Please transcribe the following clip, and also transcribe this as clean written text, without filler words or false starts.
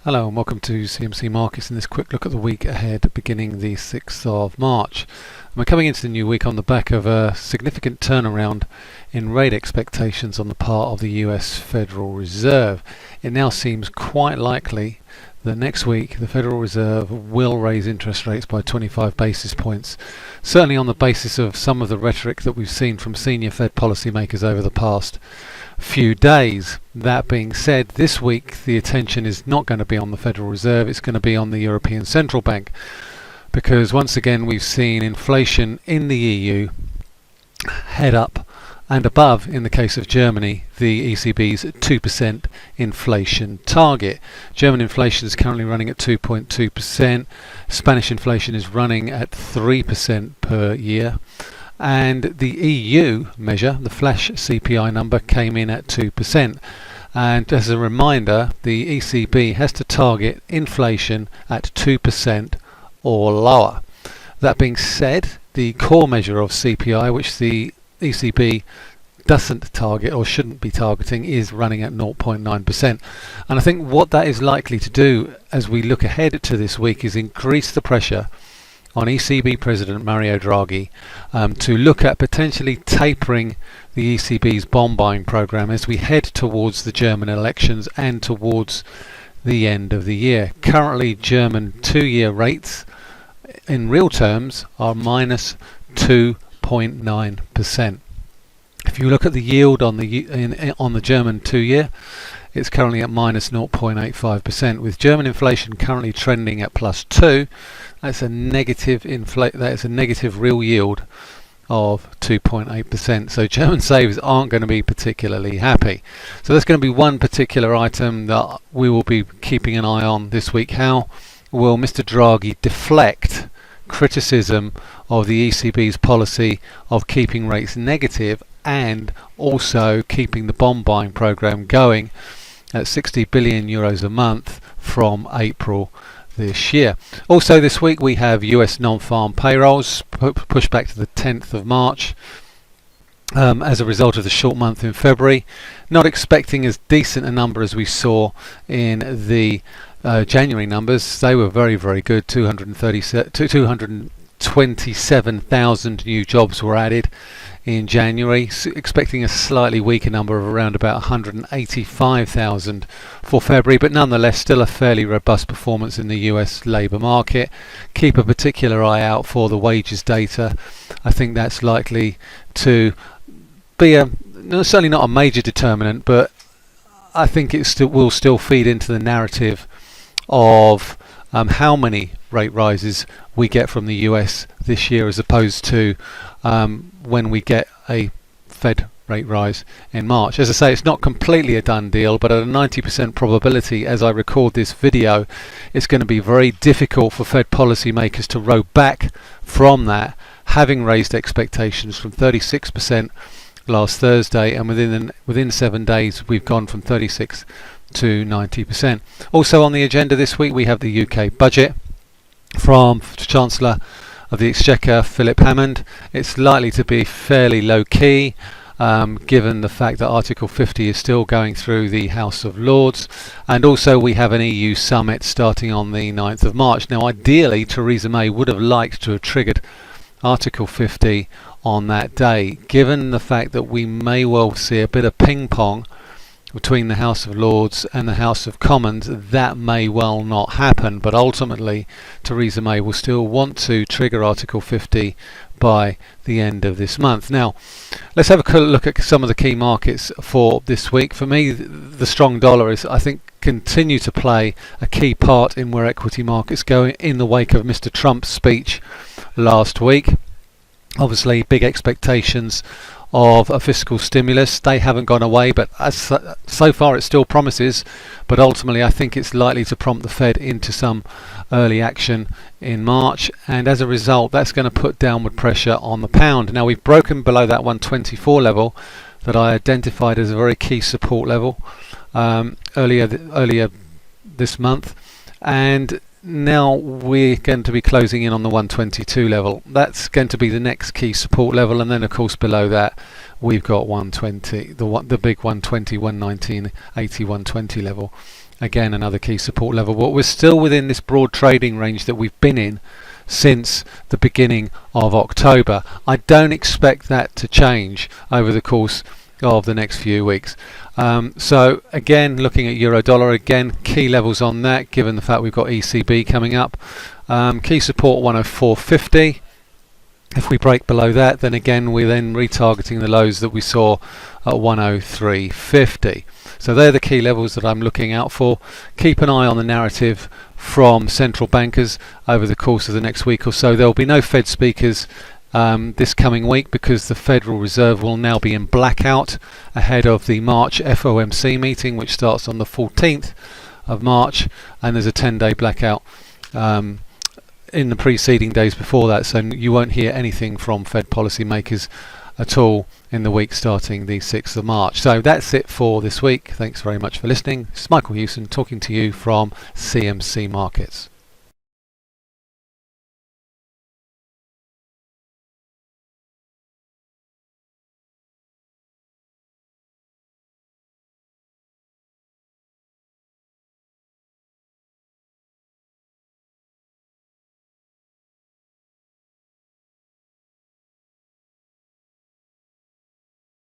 Hello and welcome to CMC Markets in this quick look at the week ahead beginning the 6th of March. We're coming into the new week on the back of a significant turnaround in rate expectations on the part of the US Federal Reserve. It now seems quite likely that next week the Federal Reserve will raise interest rates by 25 basis points, certainly on the basis of some of the rhetoric that we've seen from senior Fed policymakers over the past few days. That being said, this week the attention is not going to be on the Federal Reserve, it's going to be on the European Central Bank, because once again we've seen inflation in the EU head up and above, in the case of Germany, the ECB's 2% inflation target. German inflation is currently running at 2.2%, Spanish inflation is running at 3% per year, and the EU measure, the flash CPI number, came in at 2%. And as a reminder, the ECB has to target inflation at 2% or lower. That being said, the core measure of CPI, which the ECB doesn't target or shouldn't be targeting, is running at 0.9%. And I think what that is likely to do as we look ahead to this week is increase the pressure on ECB President Mario Draghi to look at potentially tapering the ECB's bond buying program as we head towards the German elections and towards the end of the year. Currently, German 2-year rates in real terms are minus 2.9%. If you look at the yield on the German 2-year, it's currently at minus 0.85%, with German inflation currently trending at plus 2. That's a negative real yield of 2.8%. So German savers aren't going to be particularly happy. So that's going to be one particular item that we will be keeping an eye on this week. How will Mr. Draghi deflect criticism of the ECB's policy of keeping rates negative and also keeping the bond buying program going at 60 billion euros a month from April this year. Also this week we have US non-farm payrolls pushed back to the 10th of March as a result of the short month in February. Not expecting as decent a number as we saw in the January numbers. They were very, very good. 227,000 new jobs were added in January, expecting a slightly weaker number of around about 185,000 for February, but nonetheless still a fairly robust performance in the US labour market. Keep a particular eye out for the wages data. I think that's likely to be certainly not a major determinant, but I think it will still feed into the narrative of how many rate rises we get from the US this year, as opposed to when we get a Fed rate rise in March. As I say, it's not completely a done deal, but at a 90% probability as I record this video, it's going to be very difficult for Fed policymakers to row back from that, having raised expectations from 36% last Thursday, and within 7 days we've gone from 36 to 90%. Also on the agenda this week we have the UK budget from Chancellor of the Exchequer Philip Hammond. It's likely to be fairly low key given the fact that Article 50 is still going through the House of Lords, and also we have an EU summit starting on the 9th of March. Now ideally Theresa May would have liked to have triggered Article 50 on that day. Given the fact that we may well see a bit of ping pong between the House of Lords and the House of Commons, that may well not happen, but ultimately Theresa May will still want to trigger Article 50 by the end of this month. Now let's have a look at some of the key markets for this week. For me, the strong dollar is, I think, continue to play a key part in where equity markets go in the wake of Mr. Trump's speech last week. Obviously big expectations of a fiscal stimulus. They haven't gone away, but so far it still promises, but ultimately I think it's likely to prompt the Fed into some early action in March, and as a result that's going to put downward pressure on the pound. Now we've broken below that 124 level that I identified as a very key support level earlier this month, and now we're going to be closing in on the 122 level. That's going to be the next key support level, and then of course below that we've got 120, the big 120, 119, 80, 120 level. again another key support level. But we're still within this broad trading range that we've been in since the beginning of October. I don't expect that to change over the course of the next few weeks. So again, looking at euro dollar, again key levels on that, given the fact we've got ECB coming up. Key support 104.50. If we break below that, then again we're then retargeting the lows that we saw at 103.50. So they're the key levels that I'm looking out for. Keep an eye on the narrative from central bankers over the course of the next week or so. There will be no Fed speakers this coming week because the Federal Reserve will now be in blackout ahead of the March FOMC meeting, which starts on the 14th of March, and there's a 10-day blackout in the preceding days before that, so you won't hear anything from Fed policymakers at all in the week starting the 6th of March. So that's it for this week. Thanks very much for listening. It's Michael Hewson talking to you from CMC Markets.